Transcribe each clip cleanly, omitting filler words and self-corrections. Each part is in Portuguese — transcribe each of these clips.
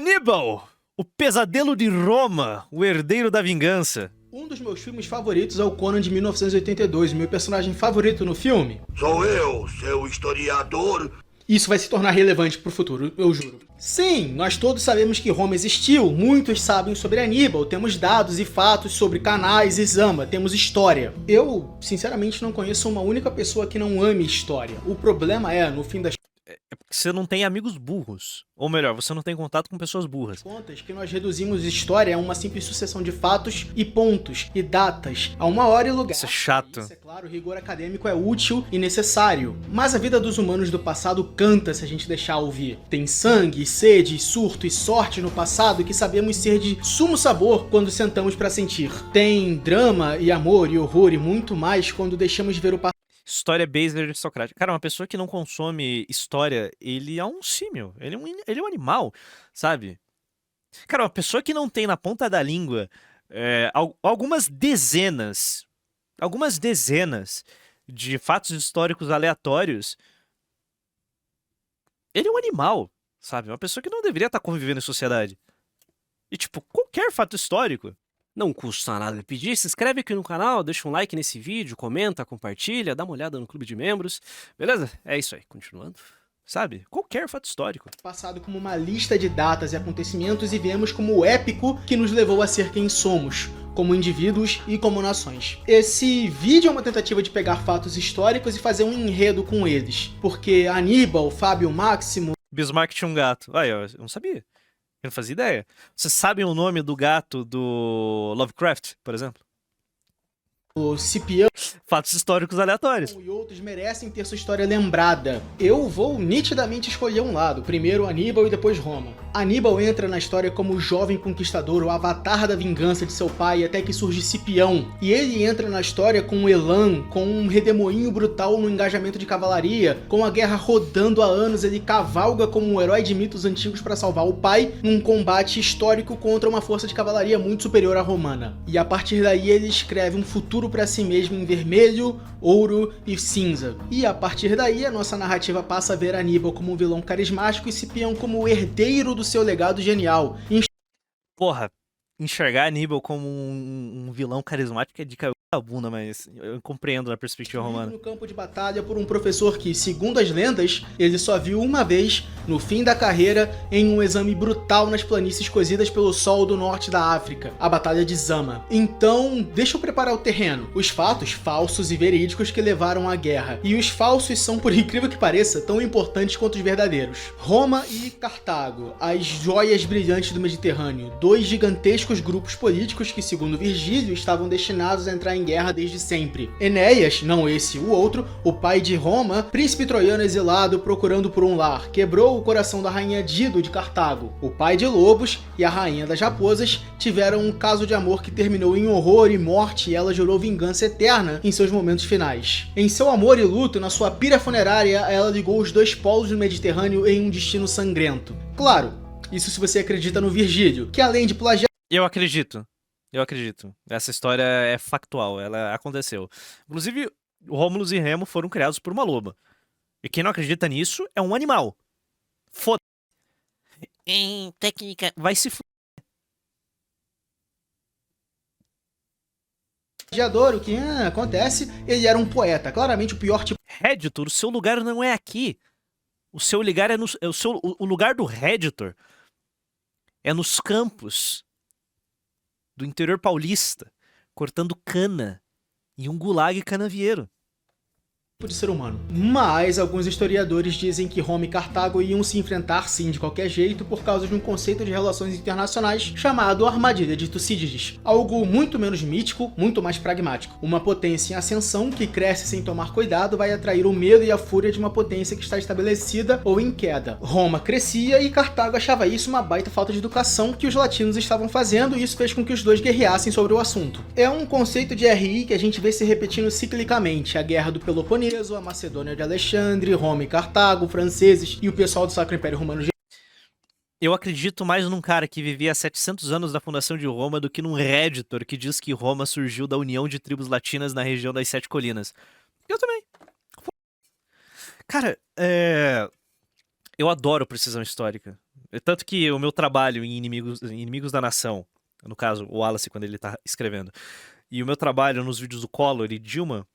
Aníbal, o pesadelo de Roma, o herdeiro da vingança. Um dos meus filmes favoritos é o Conan de 1982, meu personagem favorito no filme. Sou eu, seu historiador. Isso vai se tornar relevante pro futuro, eu juro. Sim, nós todos sabemos que Roma existiu, muitos sabem sobre Aníbal, temos dados e fatos sobre Canais e Zama, temos história. Eu, sinceramente, não conheço uma única pessoa que não ame história. O problema é, no fim das É porque você não tem amigos burros. Ou melhor, você não tem contato com pessoas burras. contas, que nós reduzimos história a uma simples sucessão de fatos e pontos e datas, a uma hora e lugar. Isso é chato. Isso, é claro, o rigor acadêmico é útil e necessário, mas a vida dos humanos do passado canta se a gente deixar ouvir. Tem sangue, sede, surto e sorte no passado que sabemos ser de sumo sabor quando sentamos para sentir. Tem drama e amor e horror e muito mais quando deixamos ver o passado. História base aristocrática. Cara, uma pessoa que não consome história, ele é um símil. Ele é um animal, sabe? Cara, uma pessoa que não tem na ponta da língua algumas dezenas de fatos históricos aleatórios, ele é um animal, sabe? Uma pessoa que não deveria estar convivendo em sociedade. E, tipo, qualquer fato histórico. Não custa nada pedir, se inscreve aqui no canal, deixa um like nesse vídeo, comenta, compartilha, dá uma olhada no clube de membros, beleza? É isso aí, continuando, sabe? Qualquer fato histórico. Passado como uma lista de datas e acontecimentos e vemos como o épico que nos levou a ser quem somos, como indivíduos e como nações. Esse vídeo é uma tentativa de pegar fatos históricos e fazer um enredo com eles, porque Aníbal, Fábio Máximo, Bismarck tinha um gato. Aí, ó, eu não sabia. Eu não fazia ideia. Vocês sabem o nome do gato do Lovecraft, por exemplo? o Cipião Fatos históricos aleatórios. e outros merecem ter sua história lembrada. Eu vou nitidamente escolher um lado, primeiro Aníbal e depois Roma. Aníbal entra na história como o jovem conquistador, o avatar da vingança de seu pai, até que surge Cipião. E ele entra na história com um elan, com um redemoinho brutal no engajamento de cavalaria, com a guerra rodando há anos, ele cavalga como um herói de mitos antigos para salvar o pai, num combate histórico contra uma força de cavalaria muito superior à romana. E a partir daí ele escreve um futuro para si mesmo em vermelho, ouro e cinza. E a partir daí a nossa narrativa passa a ver Aníbal como um vilão carismático e Cipião como o herdeiro do seu legado genial. Porra, enxergar Aníbal como um vilão carismático é de cair a bunda, mas eu compreendo na perspectiva romana. No campo de batalha por um professor que, segundo as lendas, ele só viu uma vez, no fim da carreira, em um exame brutal nas planícies cozidas pelo sol do norte da África, a Batalha de Zama. Então, deixa eu preparar o terreno. Os fatos falsos e verídicos que levaram à guerra. E os falsos são, por incrível que pareça, tão importantes quanto os verdadeiros. Roma e Cartago, as joias brilhantes do Mediterrâneo, dois gigantescos grupos políticos que, segundo Virgílio, estavam destinados a entrar em guerra desde sempre. Enéas, não esse, o outro, o pai de Roma, príncipe troiano exilado procurando por um lar, quebrou o coração da rainha Dido de Cartago. O pai de Lobos e a rainha das raposas tiveram um caso de amor que terminou em horror e morte, e ela jurou vingança eterna em seus momentos finais. Em seu amor e luto, na sua pira funerária, ela ligou os dois polos do Mediterrâneo em um destino sangrento. Claro, isso se você acredita no Virgílio, que além de plagiar Eu acredito. Eu acredito. Essa história é factual, ela aconteceu. Inclusive, Rômulus e Remo foram criados por uma loba. E quem não acredita nisso é um animal. Foda. Em técnica. Vai se f... plagiador, o que acontece, ele era um poeta, claramente o pior tipo Redditor, o seu lugar não é aqui. O seu lugar é no. O lugar do Redditor é nos campos do interior paulista, cortando cana em um gulag canavieiro. de ser humano. Mas alguns historiadores dizem que Roma e Cartago iam se enfrentar sim de qualquer jeito por causa de um conceito de relações internacionais chamado Armadilha de Tucídides. Algo muito menos mítico, muito mais pragmático. Uma potência em ascensão que cresce sem tomar cuidado vai atrair o medo e a fúria de uma potência que está estabelecida ou em queda. Roma crescia e Cartago achava isso uma baita falta de educação que os latinos estavam fazendo, e isso fez com que os dois guerreassem sobre o assunto. É um conceito de RI que a gente vê se repetindo ciclicamente: a Guerra do Peloponeso, a Macedônia de Alexandre, Roma e Cartago, franceses e o pessoal do Sacro Império Romano. Eu acredito mais num cara que vivia há 700 anos da fundação de Roma do que num Redditor que diz que Roma surgiu da união de tribos latinas na região das Sete Colinas. Eu também. Cara, eu adoro precisão histórica. Tanto que o meu trabalho em Inimigos da Nação, no caso, o Wallace, quando ele tá escrevendo, e o meu trabalho nos vídeos do Collor e Dilma,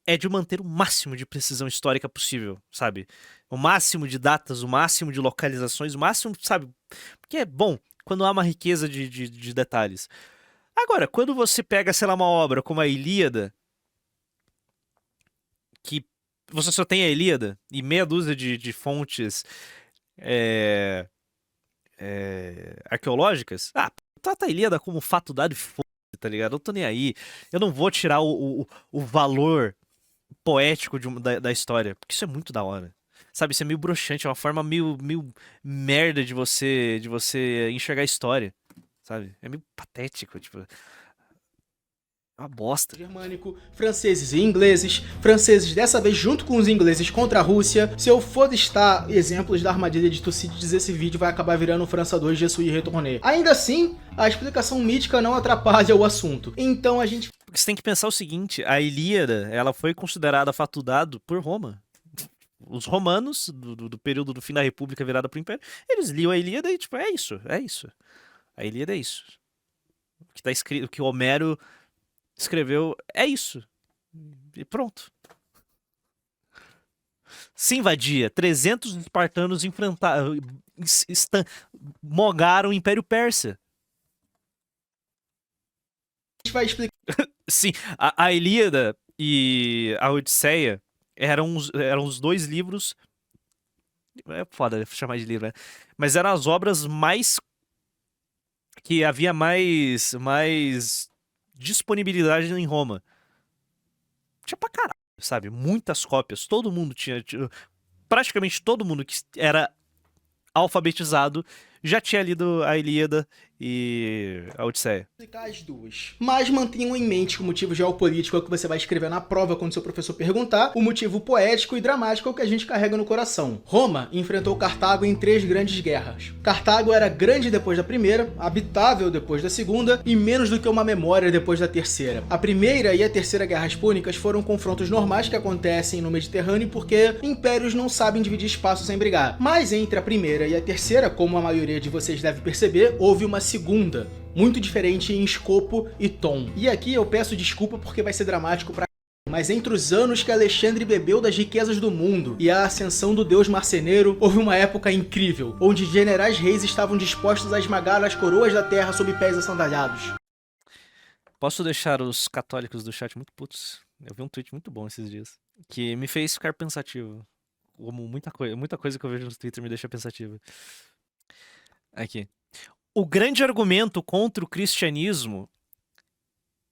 é de manter o máximo de precisão histórica possível, sabe? O máximo de datas, o máximo de localizações, o máximo, sabe? Porque é bom quando há uma riqueza de detalhes. Agora, quando você pega, sei lá, uma obra como a Ilíada, que você só tem a Ilíada e meia dúzia de fontes é, arqueológicas, trata a Ilíada como fato dado e foda, tá ligado? Eu não tô nem aí. Eu não vou tirar o valor poético da história, porque isso é muito da hora. Sabe, isso é meio broxante, é uma forma meio merda de você enxergar a história, sabe? É meio patético, tipo, é uma bosta. Germânico, franceses e ingleses, franceses dessa vez junto com os ingleses contra a Rússia. Se eu for listar exemplos da armadilha de Tucídides, esse vídeo vai acabar virando França 2, Je suis retourné. Ainda assim, a explicação mítica não atrapalha o assunto. Então a gente... Porque você tem que pensar o seguinte, a Ilíada, ela foi considerada fato dado por Roma. Os romanos, do período do fim da República virada pro Império, eles liam a Ilíada e tipo, é isso. A Ilíada é isso. O que tá escrito, o que Homero escreveu é isso. E pronto. Se invadia, 300 espartanos enfrentaram, mogaram o Império Persa. vai explicar Sim, a Ilíada e a Odisseia eram os dois livros. É foda chamar de livro, né? Mas eram as obras mais. Que havia mais disponibilidade em Roma. Tinha pra caralho, sabe? Muitas cópias. Todo mundo tinha. Praticamente todo mundo que era alfabetizado já tinha lido a Ilíada e a Odisseia. as duas. Mas mantenham em mente que o motivo geopolítico é o que você vai escrever na prova quando seu professor perguntar. O motivo poético e dramático é o que a gente carrega no coração. Roma enfrentou Cartago em 3 grandes guerras. Cartago era grande depois da primeira, habitável depois da segunda e menos do que uma memória depois da terceira. A primeira e a terceira guerras púnicas foram confrontos normais que acontecem no Mediterrâneo porque impérios não sabem dividir espaço sem brigar. Mas entre a primeira e a terceira, como a maioria de vocês deve perceber, houve uma segunda, muito diferente em escopo e tom. E aqui eu peço desculpa porque vai ser dramático pra mas entre os anos que Alexandre bebeu das riquezas do mundo e a ascensão do deus marceneiro, houve uma época incrível, onde generais reis estavam dispostos a esmagar as coroas da terra sob pés assantalhados. Posso deixar os católicos do chat muito putos? Eu vi um tweet muito bom esses dias, que me fez ficar pensativo. Como muita coisa que eu vejo no Twitter me deixa pensativo. Aqui. O grande argumento contra o cristianismo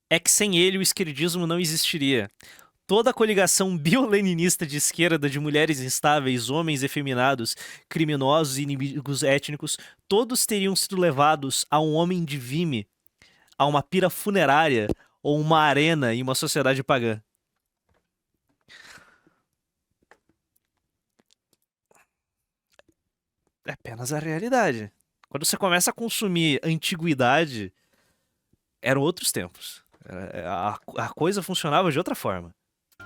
é que sem ele o esquerdismo não existiria. Toda a coligação bio-leninista de esquerda de mulheres instáveis, homens efeminados, criminosos e inimigos étnicos, todos teriam sido levados a um homem de Vime, a uma pira funerária ou uma arena em uma sociedade pagã. É apenas a realidade. Quando você começa a consumir antiguidade, eram outros tempos. A coisa funcionava de outra forma.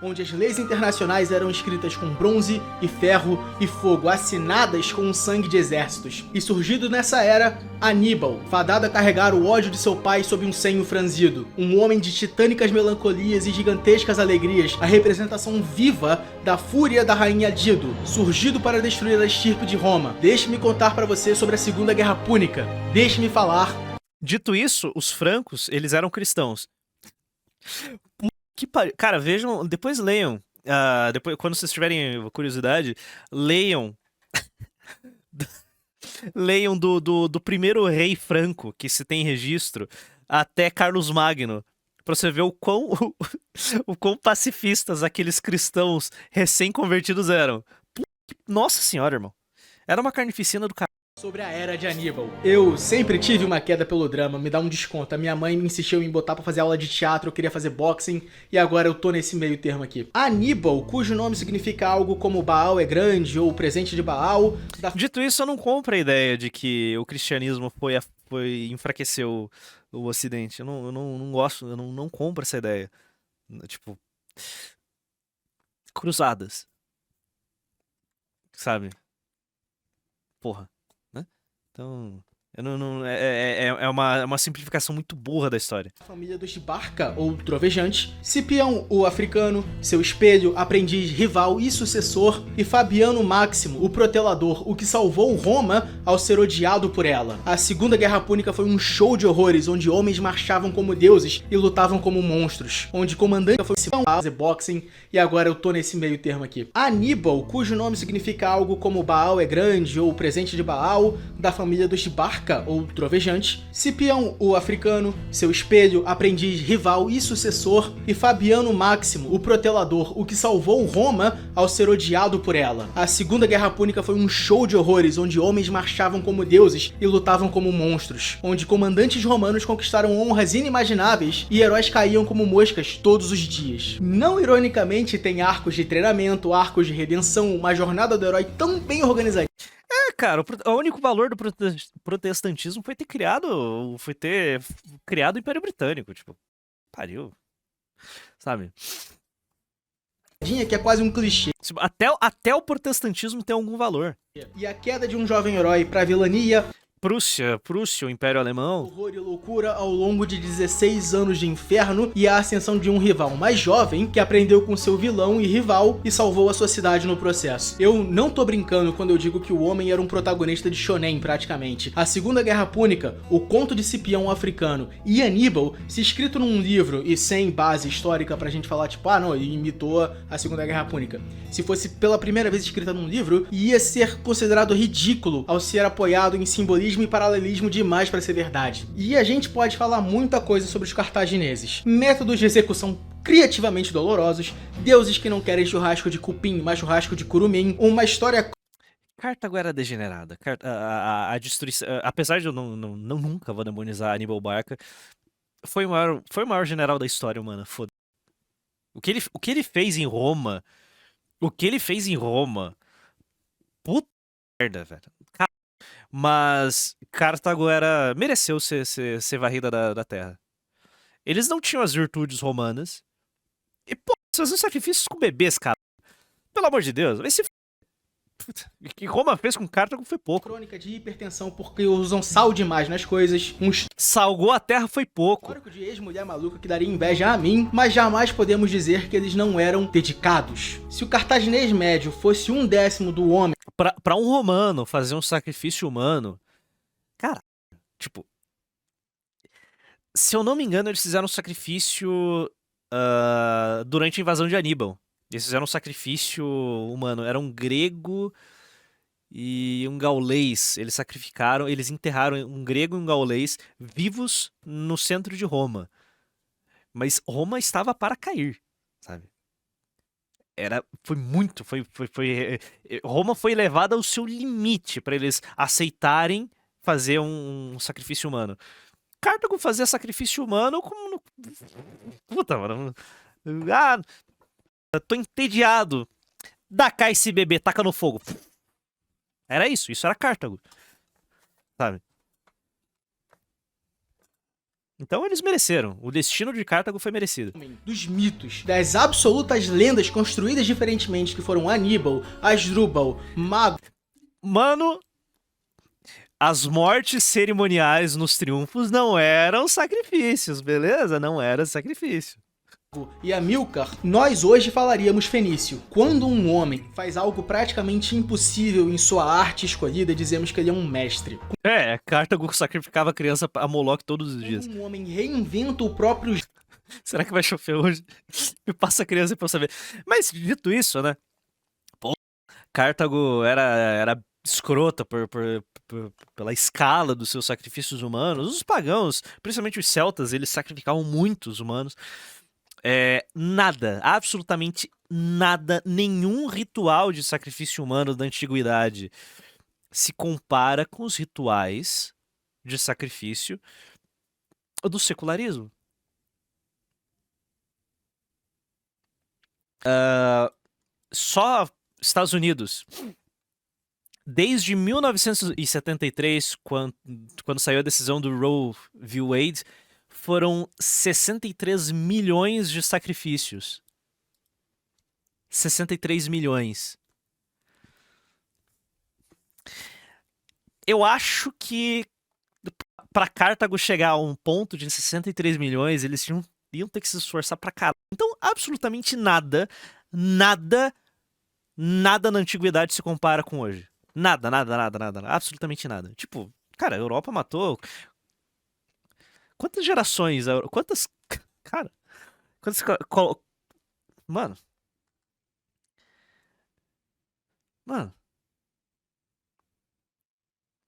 Onde as leis internacionais eram escritas com bronze e ferro e fogo, assinadas com o sangue de exércitos. E surgido nessa era, Aníbal, fadado a carregar o ódio de seu pai sob um senho franzido. Um homem de titânicas melancolias e gigantescas alegrias, a representação viva da fúria da rainha Dido, surgido para destruir a estirpe de Roma. Deixe-me contar para você sobre a Segunda Guerra Púnica. Deixe-me falar... Dito isso, os francos, eles eram cristãos. Cara, vejam, depois leiam. Depois, quando vocês tiverem curiosidade, leiam. Leiam do primeiro rei franco que se tem registro até Carlos Magno. Pra você ver o quão pacifistas aqueles cristãos recém-convertidos eram. Nossa senhora, irmão. Era uma carnificina do caralho. Sobre a era de Aníbal. Eu sempre tive uma queda pelo drama, me dá um desconto. A minha mãe me insistiu em botar pra fazer aula de teatro, eu queria fazer boxing, e agora eu tô nesse meio termo aqui. Aníbal, cujo nome significa algo como Baal é grande, ou presente de Baal... Dito isso, eu não compro a ideia de que o cristianismo enfraqueceu o Ocidente. Eu não gosto, eu não compro essa ideia. Tipo... Cruzadas. Sabe? Porra. Então, eu é uma simplificação muito burra da história. A família dos Barca, ou Trovejante, Cipião, o africano, seu espelho, aprendiz, rival e sucessor, e Fabiano Máximo, o protelador, o que salvou Roma ao ser odiado por ela. A Segunda Guerra Púnica foi um show de horrores, onde homens marchavam como deuses e lutavam como monstros, onde comandante foi Cipião, fazer boxing, e agora eu tô nesse meio termo aqui. Aníbal, cujo nome significa algo como Baal é grande, ou presente de Baal, da família dos Barca, ou Trovejante, Cipião, o africano, seu espelho, aprendiz, rival e sucessor, e Fabiano Máximo, o protelador, o que salvou Roma ao ser odiado por ela. A Segunda Guerra Púnica foi um show de horrores, onde homens marchavam como deuses e lutavam como monstros, onde comandantes romanos conquistaram honras inimagináveis e heróis caíam como moscas todos os dias. Não ironicamente, tem arcos de treinamento, arcos de redenção, uma jornada do herói tão bem organizada. Cara, o único valor do protestantismo foi ter criado o Império Britânico, tipo, pariu, sabe? Que é quase um clichê. Até o protestantismo tem algum valor. E a queda de um jovem herói para a vilania, Prússia, o Império Alemão. horror e loucura ao longo de 16 anos de inferno, e a ascensão de um rival mais jovem que aprendeu com seu vilão e rival e salvou a sua cidade no processo. Eu não tô brincando quando eu digo que o homem era um protagonista de shonen praticamente. A Segunda Guerra Púnica, o conto de Cipião africano e Aníbal, se escrito num livro e sem base histórica pra gente falar tipo, ah não, ele imitou a Segunda Guerra Púnica. Se fosse pela primeira vez escrita num livro, ia ser considerado ridículo ao ser apoiado em simbolismo e paralelismo demais para ser verdade. E a gente pode falar muita coisa sobre os cartagineses. Métodos de execução criativamente dolorosos, deuses que não querem churrasco de cupim, mas churrasco de curumim, uma história... Cartago era degenerada. A destruição, apesar de eu nunca vou demonizar Aníbal Barca, foi o maior general da história humana, foda. O que ele fez em Roma, puta merda, velho. Mas Cartago mereceu ser varrida da terra. Eles não tinham as virtudes romanas. E, pô, faziam sacrifícios com bebês, cara. Pelo amor de Deus. O que Roma fez com Cartago foi pouco. Crônica de hipertensão porque usam sal demais nas coisas. Salgou a terra foi pouco. Histórico de ex-mulher maluca que daria inveja a mim, mas jamais podemos dizer que eles não eram dedicados. Se o cartaginês médio fosse 1/10 do homem... Pra um romano fazer um sacrifício humano... Cara, tipo... Se eu não me engano, eles fizeram um sacrifício durante a invasão de Aníbal. Eles fizeram um sacrifício humano. Era um grego e um gaulês. Eles enterraram um grego e um gaulês vivos no centro de Roma. Mas Roma estava para cair, sabe? Roma foi levada ao seu limite para eles aceitarem fazer um sacrifício humano. Cartago fazia sacrifício humano como... Puta, mano. Ah, tô entediado. Dá cá esse bebê, taca no fogo. Era isso era Cartago. Sabe? Então eles mereceram. O destino de Cartago foi merecido. Dos mitos, das absolutas lendas construídas diferentemente que foram Aníbal, Asdrúbal, Mago... Mano, as mortes cerimoniais nos triunfos não eram sacrifícios, beleza? Não era sacrifício. E Amílcar, nós hoje falaríamos fenício. Quando um homem faz algo praticamente impossível em sua arte escolhida, dizemos que ele é um mestre. Cartago sacrificava a criança a Moloch todos os dias. Quando um homem reinventa o próprio... Será que vai chover hoje? Me passa a criança pra eu saber. Mas, dito isso, né? Pô, Cartago era escrota pela escala dos seus sacrifícios humanos. Os pagãos, principalmente os celtas, eles sacrificavam muitos humanos. Absolutamente nada, nenhum ritual de sacrifício humano da antiguidade se compara com os rituais de sacrifício do secularismo. Só Estados Unidos, desde 1973, quando saiu a decisão do Roe v. Wade, foram 63 milhões de sacrifícios. 63 milhões. Eu acho que pra Cartago chegar a um ponto de 63 milhões, eles iam ter que se esforçar pra caralho. Então, absolutamente nada na antiguidade se compara com hoje. Nada, absolutamente nada. Tipo, cara, a Europa matou. Quantas gerações? Quantas. Cara, quantas. Mano. Mano.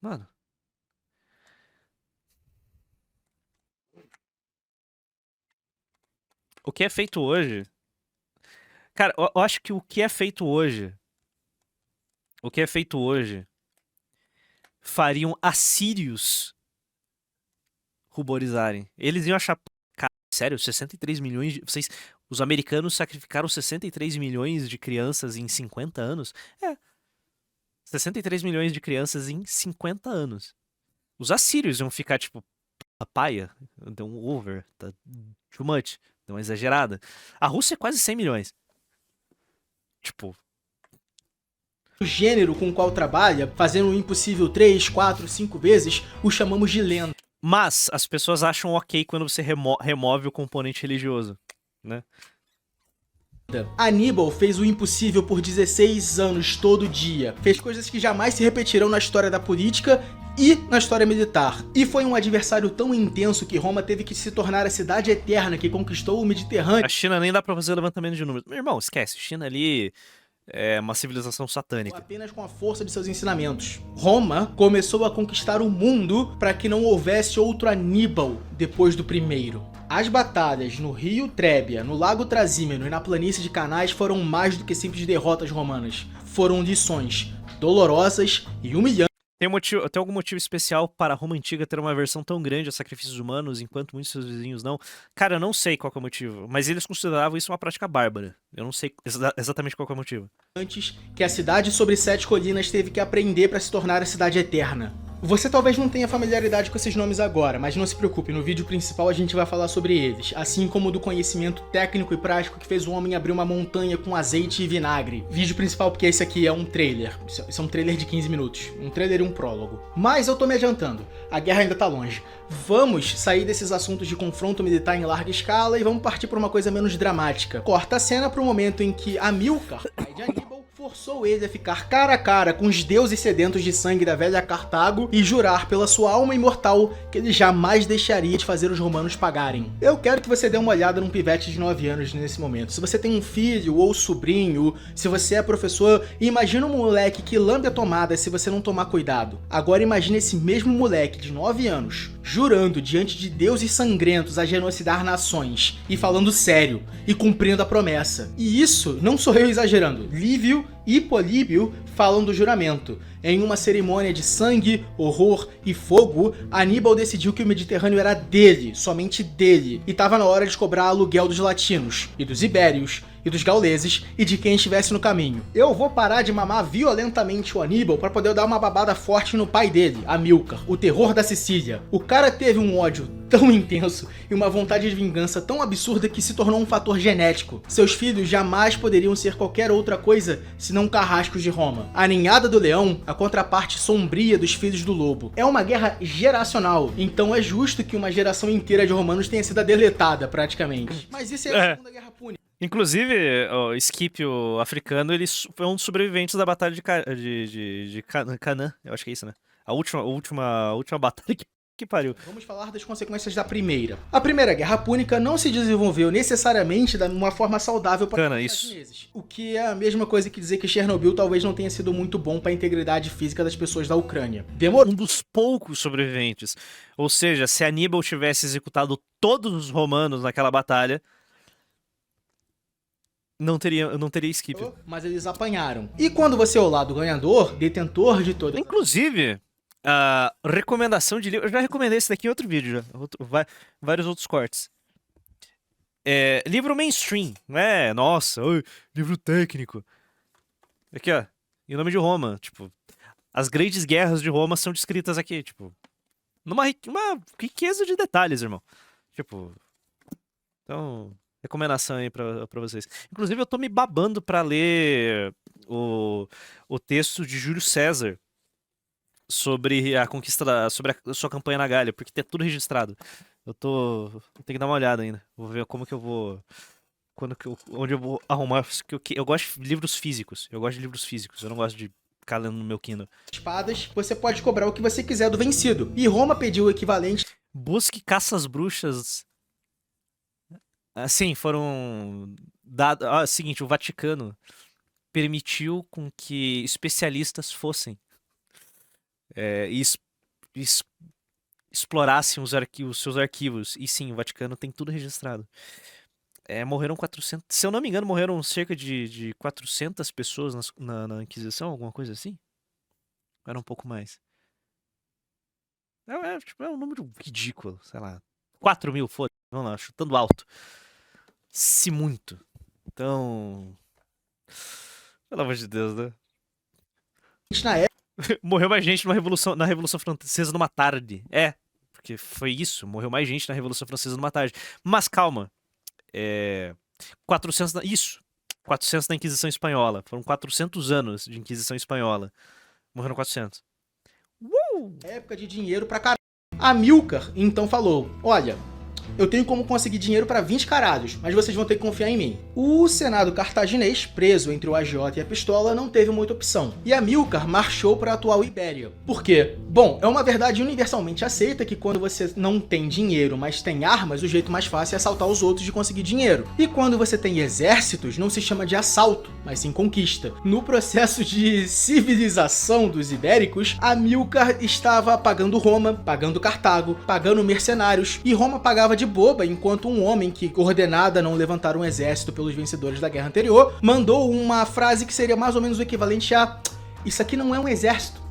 Mano. O que é feito hoje. Cara, eu acho que o que é feito hoje. O que é feito hoje. Fariam assírios ruborizarem. Eles iam achar. Cara, sério, 63 milhões de. Os americanos sacrificaram 63 milhões de crianças em 50 anos? É. 63 milhões de crianças em 50 anos. Os assírios iam ficar tipo. A paia. Deu um over. Tá too much. Deu uma exagerada. A Rússia é quase 100 milhões. Tipo. O gênero com o qual trabalha, fazendo o impossível 3, 4, 5 vezes, o chamamos de lenda. Mas as pessoas acham ok quando você remove o componente religioso, né? Aníbal fez o impossível por 16 anos todo dia. Fez coisas que jamais se repetirão na história da política e na história militar. E foi um adversário tão intenso que Roma teve que se tornar a cidade eterna que conquistou o Mediterrâneo. A China nem dá pra fazer levantamento de números. Meu irmão, esquece. China ali é uma civilização satânica. Apenas com a força de seus ensinamentos. Roma começou a conquistar o mundo para que não houvesse outro Aníbal depois do primeiro. As batalhas no rio Trébia, no lago Trasímeno e na planície de Canais foram mais do que simples derrotas romanas. Foram lições dolorosas e humilhantes. Tem algum motivo especial para a Roma Antiga ter uma versão tão grande a sacrifícios humanos, enquanto muitos de seus vizinhos não? Cara, eu não sei qual que é o motivo, mas eles consideravam isso uma prática bárbara. Eu não sei exatamente qual que é o motivo. Antes que a cidade sobre 7 colinas teve que aprender para se tornar a cidade eterna. Você talvez não tenha familiaridade com esses nomes agora, mas não se preocupe, no vídeo principal a gente vai falar sobre eles, assim como do conhecimento técnico e prático que fez o homem abrir uma montanha com azeite e vinagre. Vídeo principal porque esse aqui é um trailer, isso é um trailer de 15 minutos, um trailer e um prólogo. Mas eu tô me adiantando, a guerra ainda tá longe. Vamos sair desses assuntos de confronto militar em larga escala e vamos partir para uma coisa menos dramática. Corta a cena para o momento em que Amílcar, pai de Aníbal, forçou ele a ficar cara a cara com os deuses sedentos de sangue da velha Cartago e jurar pela sua alma imortal que ele jamais deixaria de fazer os romanos pagarem. Eu quero que você dê uma olhada num pivete de 9 anos nesse momento. Se você tem um filho ou sobrinho, se você é professor, imagina um moleque que lambe a tomada se você não tomar cuidado. Agora imagine esse mesmo moleque de 9 anos jurando diante de deuses sangrentos a genocidar nações e falando sério e cumprindo a promessa. E isso não sou eu exagerando. Lívio e Políbio falam do juramento. Em uma cerimônia de sangue, horror e fogo, Aníbal decidiu que o Mediterrâneo era dele, somente dele, e estava na hora de cobrar aluguel dos latinos, e dos ibérios, e dos gauleses, e de quem estivesse no caminho. Eu vou parar de mamar violentamente o Aníbal para poder dar uma babada forte no pai dele, Amílcar, o terror da Sicília. O cara teve um ódio tão intenso e uma vontade de vingança tão absurda que se tornou um fator genético. Seus filhos jamais poderiam ser qualquer outra coisa senão carrascos de Roma. A ninhada do leão, a contraparte sombria dos filhos do lobo. É uma guerra geracional, então é justo que uma geração inteira de romanos tenha sido deletada praticamente. Mas isso é a Segunda Guerra Púnica. Inclusive, o Scipio africano, ele foi um dos sobreviventes da batalha de Canaã. Eu acho que é isso, né? A última batalha que pariu. Vamos falar das consequências da primeira. A Primeira Guerra Púnica não se desenvolveu necessariamente de uma forma saudável para os chineses. O que é a mesma coisa que dizer que Chernobyl talvez não tenha sido muito bom para a integridade física das pessoas da Ucrânia. Demorou. Um dos poucos sobreviventes. Ou seja, se Aníbal tivesse executado todos os romanos naquela batalha, não teria Scipio. Mas eles apanharam. E quando você é o lado ganhador, detentor de toda... Inclusive, a recomendação de livro... Eu já recomendei esse daqui em outro vídeo, vários outros cortes. Livro mainstream, não é? Nossa, livro técnico. Aqui, ó. Em Nome de Roma, tipo... As grandes guerras de Roma são descritas aqui, tipo... Uma riqueza de detalhes, irmão. Tipo... Então... Recomendação aí pra vocês. Inclusive, eu tô me babando pra ler o texto de Júlio César sobre a conquista sobre a sua campanha na Gália, porque tem tudo registrado. Eu tenho que dar uma olhada ainda. Vou ver como que eu vou. Onde eu vou arrumar. Eu gosto de livros físicos. Eu gosto de livros físicos. Eu não gosto de ficar lendo no meu Kindle. espadas, você pode cobrar o que você quiser do vencido. E Roma pediu o equivalente Busque caças bruxas. Assim, foram dados. Seguinte, o Vaticano permitiu com que especialistas fossem e explorassem os seus arquivos. E sim, o Vaticano tem tudo registrado. Morreram 400. Se eu não me engano, morreram cerca de 400 pessoas na Inquisição, alguma coisa assim? Era um pouco mais. Tipo, é um número ridículo, sei lá. 4.000, foda-se, vamos lá, chutando alto. Se muito. Então. Pelo amor de Deus, né? na época. Morreu mais gente na Revolução Francesa numa tarde. Porque foi isso. Morreu mais gente na Revolução Francesa numa tarde. Mas calma. 400 isso. 400 na Inquisição Espanhola. Foram 400 anos de Inquisição Espanhola. Morreram 400. Época de dinheiro pra caralho. Amílcar então falou: olha, eu tenho como conseguir dinheiro para 20 caralhos, mas vocês vão ter que confiar em mim. O Senado cartaginês, preso entre o agiota e a pistola, não teve muita opção. E Amílcar marchou para a atual Ibéria. Por quê? Bom, é uma verdade universalmente aceita que quando você não tem dinheiro, mas tem armas, o jeito mais fácil é assaltar os outros de conseguir dinheiro. E quando você tem exércitos, não se chama de assalto, mas sim conquista. No processo de civilização dos ibéricos, Amílcar estava pagando Roma, pagando Cartago, pagando mercenários, e Roma pagava de boba, enquanto um homem que ordenada a não levantar um exército pelos vencedores da guerra anterior, mandou uma frase que seria mais ou menos o equivalente a: isso aqui não é um exército,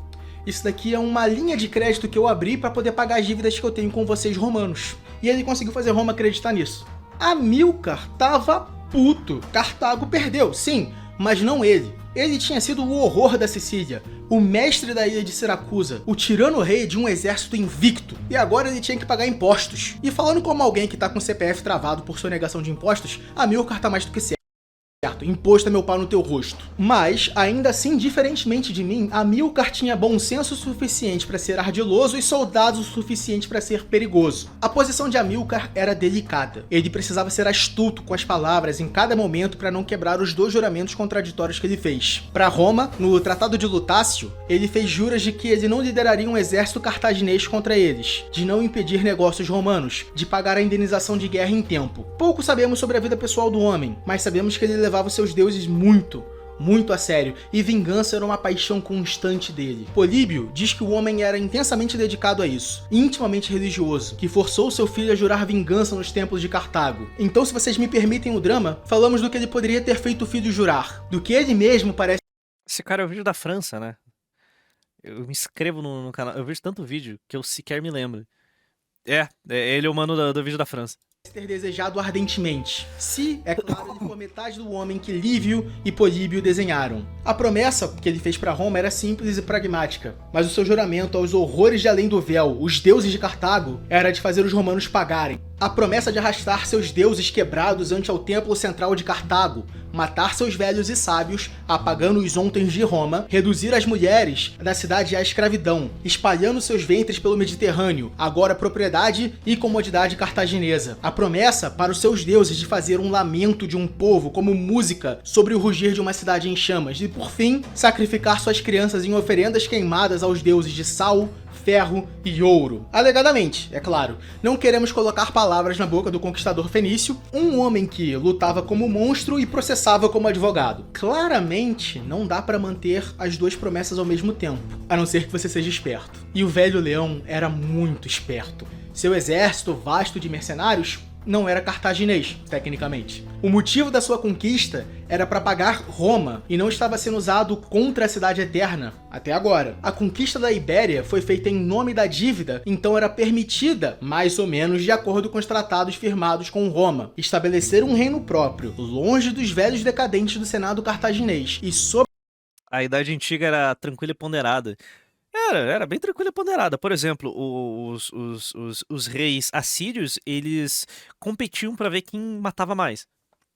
isso daqui é uma linha de crédito que eu abri para poder pagar as dívidas que eu tenho com vocês romanos. E ele conseguiu fazer Roma acreditar nisso. Amílcar tava puto. Cartago perdeu, sim, mas não ele. Ele tinha sido o horror da Sicília, o mestre da ilha de Siracusa, o tirano-rei de um exército invicto, e agora ele tinha que pagar impostos. E falando como alguém que tá com o CPF travado por sonegação de impostos, Amílcar tá mais do que certo. Imposto é meu pau no teu rosto. Mas, ainda assim, diferentemente de mim, Amílcar tinha bom senso suficiente para ser ardiloso e soldados o suficiente para ser perigoso. A posição de Amílcar era delicada. Ele precisava ser astuto com as palavras em cada momento para não quebrar os 2 juramentos contraditórios que ele fez. Para Roma, no Tratado de Lutácio, ele fez juras de que ele não lideraria um exército cartaginês contra eles, de não impedir negócios romanos, de pagar a indenização de guerra em tempo. Pouco sabemos sobre a vida pessoal do homem, mas sabemos que ele levava seus deuses muito a sério, e vingança era uma paixão constante dele. Políbio diz que o homem era intensamente dedicado a isso, intimamente religioso, que forçou seu filho a jurar vingança nos templos de Cartago. Então, se vocês me permitem o drama, falamos do que ele poderia ter feito o filho jurar, do que ele mesmo parece... Esse cara é o vídeo da França, né? Eu me inscrevo no canal, eu vejo tanto vídeo que eu sequer me lembro. Ele é o mano do vídeo da França. ter desejado ardentemente, se, é claro, ele for metade do homem que Lívio e Políbio desenharam. A promessa que ele fez para Roma era simples e pragmática, mas o seu juramento aos horrores de além do véu, os deuses de Cartago, era de fazer os romanos pagarem. A promessa de arrastar seus deuses quebrados ante ao templo central de Cartago, matar seus velhos e sábios, apagando os ontens de Roma, reduzir as mulheres da cidade à escravidão, espalhando seus ventres pelo Mediterrâneo, agora propriedade e comodidade cartaginesa. A promessa para os seus deuses de fazer um lamento de um povo como música sobre o rugir de uma cidade em chamas, e por fim, sacrificar suas crianças em oferendas queimadas aos deuses de sal, ferro e ouro. Alegadamente, é claro. Não queremos colocar palavras na boca do conquistador fenício, um homem que lutava como monstro e processava como advogado. Claramente, não dá para manter as duas promessas ao mesmo tempo, a não ser que você seja esperto. E o velho leão era muito esperto. Seu exército vasto de mercenários não era cartaginês, tecnicamente. O motivo da sua conquista era para pagar Roma e não estava sendo usado contra a Cidade Eterna até agora. A conquista da Ibéria foi feita em nome da dívida, então era permitida, mais ou menos de acordo com os tratados firmados com Roma, estabelecer um reino próprio, longe dos velhos decadentes do Senado cartaginês e sob... A Idade Antiga era tranquila e ponderada. Era bem tranquila e ponderada. Por exemplo, os reis assírios, eles competiam pra ver quem matava mais.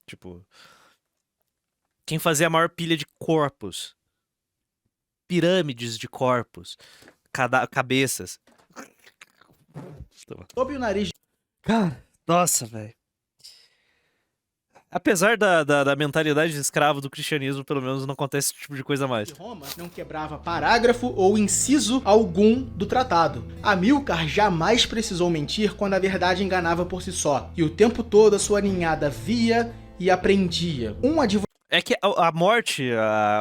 Tipo, quem fazia a maior pilha de corpos. Pirâmides de corpos. cabeças. Sob o nariz Cara, nossa, velho. Apesar da mentalidade de escravo do cristianismo, pelo menos não acontece esse tipo de coisa mais. de Roma, não quebrava parágrafo ou inciso algum do tratado. Amílcar jamais precisou mentir quando a verdade enganava por si só, e o tempo todo a sua ninhada via e aprendia. Um advogado É que a morte,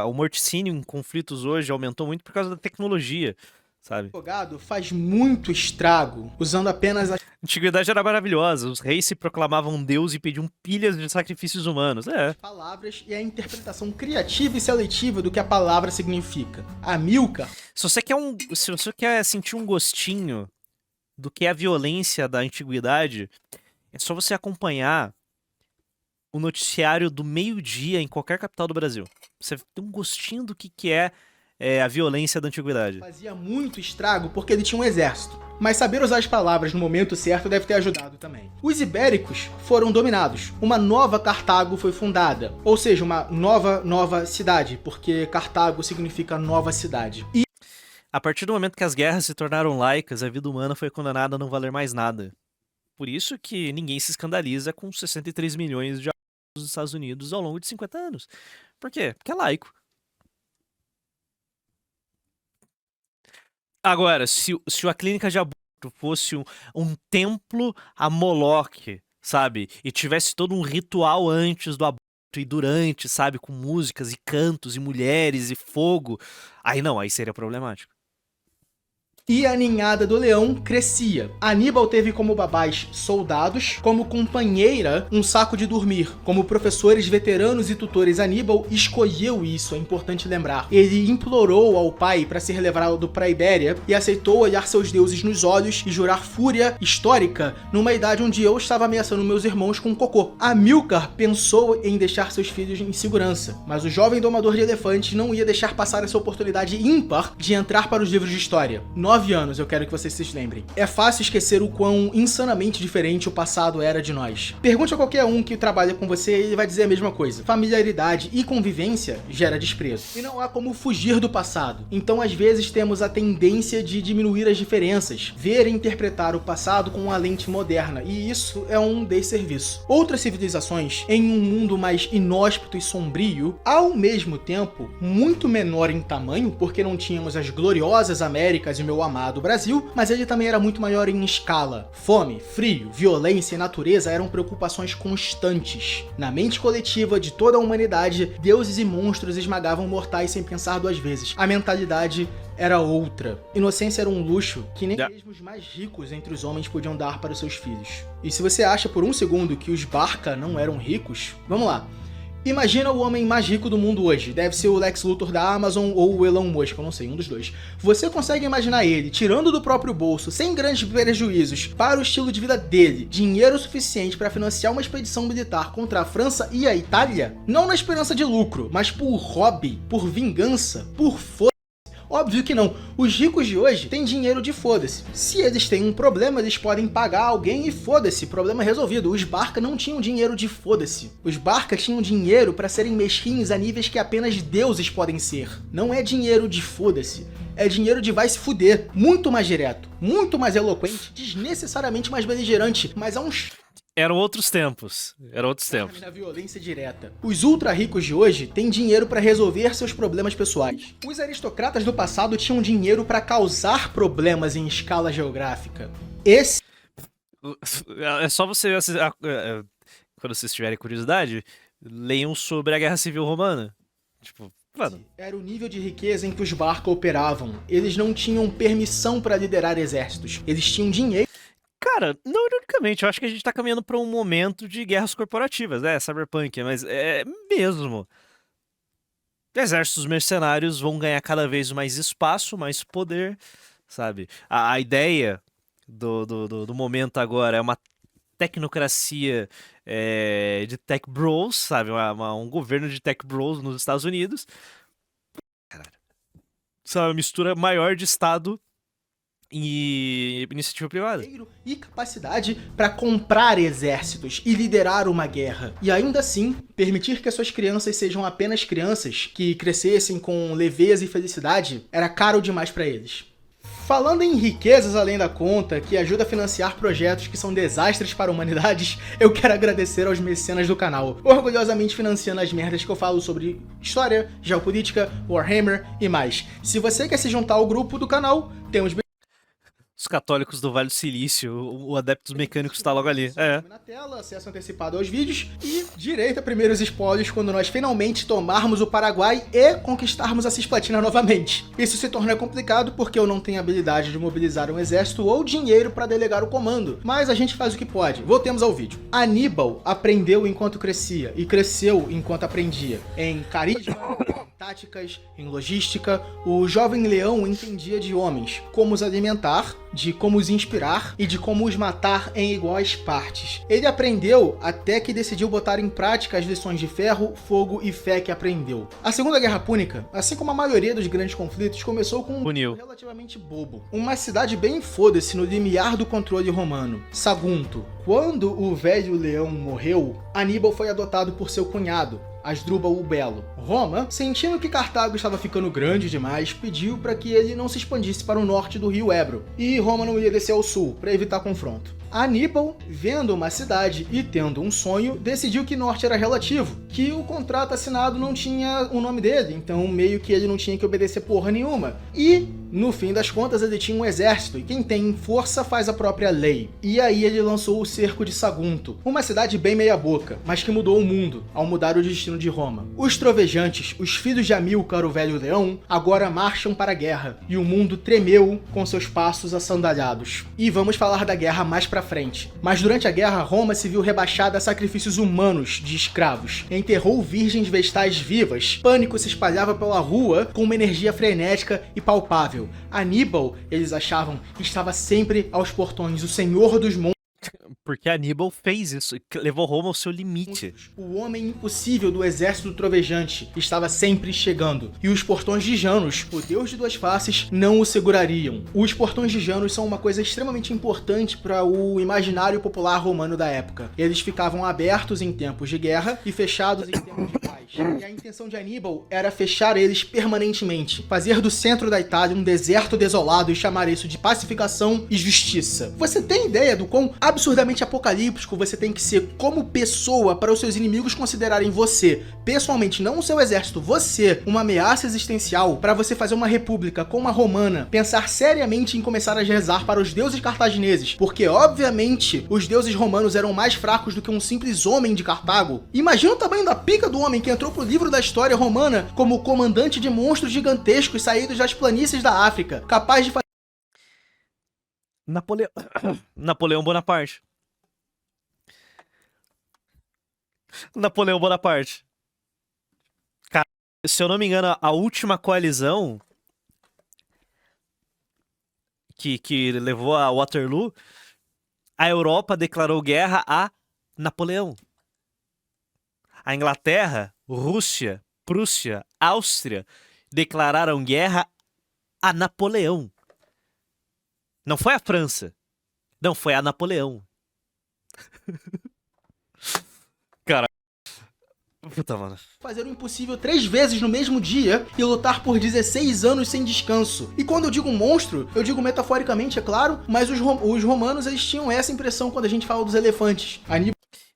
o morticínio em conflitos hoje aumentou muito por causa da tecnologia, sabe? faz muito estrago, usando apenas as A antiguidade era maravilhosa, os reis se proclamavam Deus e pediam pilhas de sacrifícios humanos. palavras e a interpretação criativa e seletiva do que a palavra significa. Amílcar Se você quer sentir um gostinho do que é a violência da antiguidade, é só você acompanhar o noticiário do meio-dia em qualquer capital do Brasil. Você tem um gostinho do que é a violência da antiguidade. fazia muito estrago porque ele tinha um exército. Mas saber usar as palavras no momento certo deve ter ajudado também. Os ibéricos foram dominados. Uma nova Cartago foi fundada. Ou seja, uma nova cidade, porque Cartago significa nova cidade. E A partir do momento que as guerras se tornaram laicas, a vida humana foi condenada a não valer mais nada. Por isso que ninguém se escandaliza com 63 milhões de abortos nos Estados Unidos ao longo de 50 anos. Por quê? Porque é laico. Agora, se a clínica de aborto fosse um templo a Moloque, sabe? E tivesse todo um ritual antes do aborto e durante, sabe? Com músicas e cantos e mulheres e fogo. Aí não, aí seria problemático. E a ninhada do leão crescia. Aníbal teve como babás soldados, como companheira um saco de dormir. Como professores veteranos e tutores, Aníbal escolheu isso, é importante lembrar. Ele implorou ao pai para ser levado para a Ibéria e aceitou olhar seus deuses nos olhos e jurar fúria histórica numa idade onde eu estava ameaçando meus irmãos com cocô. Amílcar pensou em deixar seus filhos em segurança, mas o jovem domador de elefantes não ia deixar passar essa oportunidade ímpar de entrar para os livros de história. 9 anos, eu quero que vocês se lembrem. É fácil esquecer o quão insanamente diferente o passado era de nós. Pergunte a qualquer um que trabalha com você e ele vai dizer a mesma coisa. Familiaridade e convivência gera desprezo. E não há como fugir do passado. Então, às vezes, temos a tendência de diminuir as diferenças, ver e interpretar o passado com uma lente moderna, e isso é um desserviço. Outras civilizações, em um mundo mais inóspito e sombrio, ao mesmo tempo, muito menor em tamanho, porque não tínhamos as gloriosas Américas e o meu amado Brasil, mas ele também era muito maior em escala. Fome, frio, violência e natureza eram preocupações constantes. Na mente coletiva de toda a humanidade, deuses e monstros esmagavam mortais sem pensar duas vezes. A mentalidade era outra. Inocência era um luxo que nem mesmo os mais ricos entre os homens podiam dar para os seus filhos. E se você acha por um segundo que os Barca não eram ricos, vamos lá. Imagina o homem mais rico do mundo hoje. Deve ser o Lex Luthor da Amazon ou o Elon Musk, eu não sei, um dos dois. Você consegue imaginar ele tirando do próprio bolso, sem grandes prejuízos, para o estilo de vida dele, dinheiro suficiente para financiar uma expedição militar contra a França e a Itália? Não na esperança de lucro, mas por hobby, por vingança, por foda. Óbvio que não. Os ricos de hoje têm dinheiro de foda-se. Se eles têm um problema, eles podem pagar alguém e foda-se, problema resolvido. Os Barca não tinham dinheiro de foda-se. Os Barca tinham dinheiro para serem mesquinhos a níveis que apenas deuses podem ser. Não é dinheiro de foda-se. É dinheiro de vai se fuder. Muito mais direto, muito mais eloquente, desnecessariamente mais beligerante, mas há uns... Eram outros tempos. Na violência direta. Os ultra ricos de hoje têm dinheiro para resolver seus problemas pessoais. Os aristocratas do passado tinham dinheiro para causar problemas em escala geográfica. Esse É só você... Quando vocês tiverem curiosidade, leiam sobre a Guerra Civil Romana. Tipo, mano... era o nível de riqueza em que os Barca operavam. Eles não tinham permissão para liderar exércitos. Eles tinham dinheiro. Cara, não ironicamente, eu acho que a gente tá caminhando pra um momento de guerras corporativas, cyberpunk, mas é mesmo. Exércitos mercenários vão ganhar cada vez mais espaço, mais poder, sabe? A ideia do momento agora é uma tecnocracia de tech bros, sabe? Um governo de tech bros nos Estados Unidos. Caralho. Isso é uma mistura maior de Estado e iniciativa privada. E capacidade para comprar exércitos e liderar uma guerra. E ainda assim, permitir que as suas crianças sejam apenas crianças, que crescessem com leveza e felicidade, era caro demais para eles. Falando em riquezas além da conta, que ajuda a financiar projetos que são desastres para a humanidade, eu quero agradecer aos mecenas do canal, orgulhosamente financiando as merdas que eu falo sobre história, geopolítica, Warhammer e mais. Se você quer se juntar ao grupo do canal, temos Os católicos do Vale do Silício, o Adeptos Mecânicos tá logo ali. É. na tela, acesso antecipado aos vídeos e direito a primeiros spoilers quando nós finalmente tomarmos o Paraguai e conquistarmos a Cisplatina novamente. Isso se torna complicado porque eu não tenho habilidade de mobilizar um exército ou dinheiro para delegar o comando, mas a gente faz o que pode. Voltemos ao vídeo. Aníbal aprendeu enquanto crescia e cresceu enquanto aprendia. Em carisma, em táticas, em logística, o jovem leão entendia de homens, como os alimentar, de como os inspirar e de como os matar em iguais partes. Ele aprendeu até que decidiu botar em prática as lições de ferro, fogo e fé que aprendeu. A Segunda Guerra Púnica, assim como a maioria dos grandes conflitos, começou com um relativamente bobo. Uma cidade bem foda-se no limiar do controle romano, Sagunto. Quando o velho leão morreu, Aníbal foi adotado por seu cunhado, Asdrúbal o Belo. Roma, sentindo que Cartago estava ficando grande demais, pediu para que ele não se expandisse para o norte do rio Ebro, e Roma não ia descer ao sul, para evitar confronto. Aníbal, vendo uma cidade e tendo um sonho, decidiu que norte era relativo, que o contrato assinado não tinha o nome dele, então meio que ele não tinha que obedecer porra nenhuma. E, no fim das contas, ele tinha um exército, e quem tem força faz a própria lei. E aí ele lançou o cerco de Sagunto, uma cidade bem meia boca, mas que mudou o mundo, ao mudar o destino de Roma. Os trovejantes, os filhos de Amílcar, o velho leão, agora marcham para a guerra, e o mundo tremeu com seus passos assandalhados. E vamos falar da guerra mais pra frente. Mas durante a guerra, Roma se viu rebaixada a sacrifícios humanos de escravos. Enterrou virgens vestais vivas. Pânico se espalhava pela rua com uma energia frenética e palpável. Aníbal, eles achavam, estava sempre aos portões, o senhor dos monstros. Porque Aníbal fez isso, levou Roma ao seu limite. O homem impossível do exército trovejante estava sempre chegando. E os portões de Janus, o deus de duas faces, não o segurariam. Os portões de Janus são uma coisa extremamente importante para o imaginário popular romano da época. Eles ficavam abertos em tempos de guerra e fechados em tempos de paz. E a intenção de Aníbal era fechar eles permanentemente, fazer do centro da Itália um deserto desolado e chamar isso de pacificação e justiça. Você tem ideia do quão absurdamente apocalíptico você tem que ser como pessoa para os seus inimigos considerarem você, pessoalmente, não o seu exército, você, uma ameaça existencial para você fazer uma república como a romana, pensar seriamente em começar a rezar para os deuses cartagineses, porque obviamente os deuses romanos eram mais fracos do que um simples homem de Cartago. Imagina o tamanho da pica do homem que entrou pro livro da história romana como comandante de monstros gigantescos saídos das planícies da África, capaz de fazer Napoleão Bonaparte. Napoleão Bonaparte. Cara, se eu não me engano, a última coalizão que levou a Waterloo, a Europa declarou guerra a Napoleão. A Inglaterra, Rússia, Prússia, Áustria declararam guerra a Napoleão. Não foi a França. Não, foi a Napoleão. Cara. Puta, mano. Fazer o impossível 3 vezes no mesmo dia e lutar por 16 anos sem descanso. E quando eu digo monstro, eu digo metaforicamente, é claro, mas os romanos, eles tinham essa impressão quando a gente fala dos elefantes.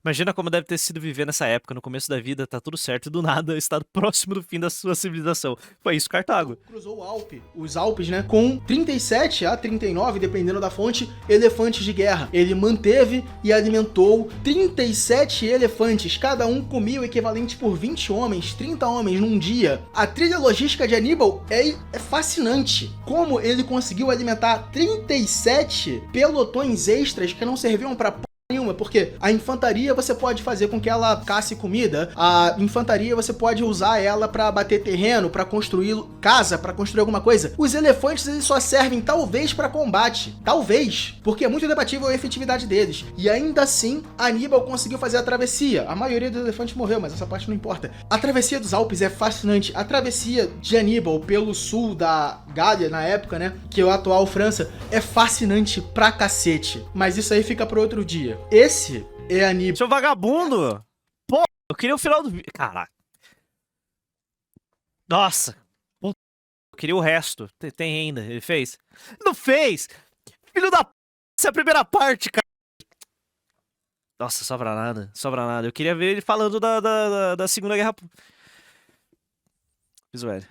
Imagina como deve ter sido viver nessa época, no começo da vida, tá tudo certo, e do nada está próximo do fim da sua civilização. Foi isso, Cartago. Cruzou os Alpes, né, com 37 a 39, dependendo da fonte, elefantes de guerra. Ele manteve e alimentou 37 elefantes, cada um comia o equivalente por 20 homens, 30 homens num dia. A trilha logística de Aníbal é fascinante. Como ele conseguiu alimentar 37 pelotões extras que não serviam para nenhuma, porque a infantaria você pode fazer com que ela casse comida, a infantaria você pode usar ela pra bater terreno, pra construir casa, pra construir alguma coisa. Os elefantes, eles só servem talvez pra combate, talvez, porque é muito debatível a efetividade deles. E ainda assim, Aníbal conseguiu fazer a travessia. A maioria dos elefantes morreu, mas essa parte não importa. A travessia dos Alpes é fascinante. A travessia de Aníbal pelo sul da Gália, na época, né, que é a atual França, é fascinante pra cacete. Mas isso aí fica pra outro dia. Esse é Aníbal. Seu vagabundo! Pô, eu queria o final do vídeo. Caraca. Nossa. Pô, eu queria o resto. Tem ainda. Ele fez? Não fez! Filho da p... Essa é a primeira parte, cara. Nossa, sobra nada. Sobra nada. Eu queria ver ele falando da Segunda Guerra... Fiz, velho.